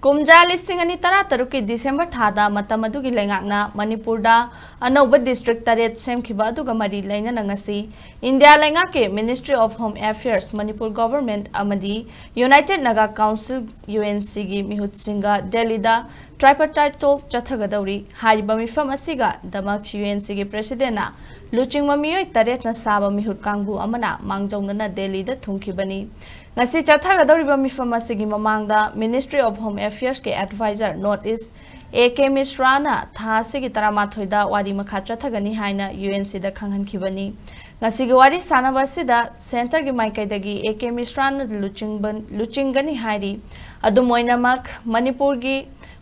Kumja listing ani tara taruki December thada matamadugi lengakna Manipurda anova district taret semkhibaga mari leinana ngasi India lengake Ministry of Home Affairs Manipur Government Amadi United Naga Council UNC gi mihut singa Delhi da Tripartite Talk Chathagadouri hariba mifam asiga damak UNC gi president na luching mamiyoi taret na saba mihut kangbu amana mangjongna Delhi da thungkhibani ngasi Chathagadouri mifam asigi mamangda Ministry of Home Affairs ke advisor Notice AK Misrana thasigi taramathoida wari makha chathagani haina UNC da khanghankhibani ngasi gi wari sanabasida center gi maikaidagi AK Misrana luchingani hairi adumoinamak Manipur gi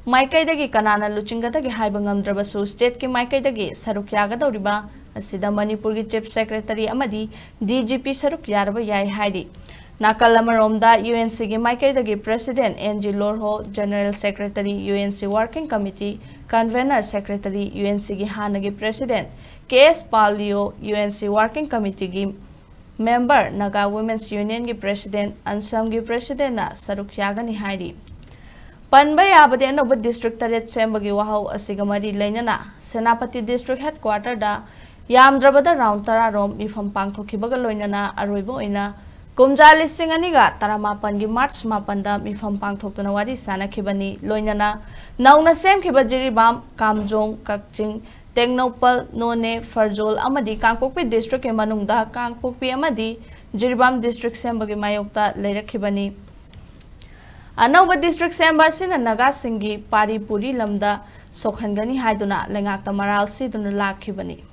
maikaidagi kanana luchingadagi haiba ngamdrabasu state ki maikaidagi saruk yagadoriba asida Manipur gi chief secretary amadi DGP saruk yaraba yai hairi Nakalamaromda UNC gi maikaidagi President NG Lorho General Secretary UNC Working Committee Convener Secretary UNC gi hanagi President KS Palio UNC Working Committee gi Member Naga Women's Union gi President Ansam gi President na saruk yagani hairi Panba yabade anoba district taret sembagi wahau asigamari leinana Senapati District Headquarter da yamdrabada round tararom mifam pangthokibaga loinana aroibo ina Kumja listing aniga taramapan gi March mapanda mifam pangthokna wari sanakhibani loinana nauna semkhiba jiribam kamjong kakching Tengnopal none farjol amadi kangpokpi district ke manungda kangpokpi amadi jiribam district sembagi mayokta leirakhibani Anova district semba sina Naga singi pari puri lamda sokhangani haiduna lengakta maral siduna lakhibani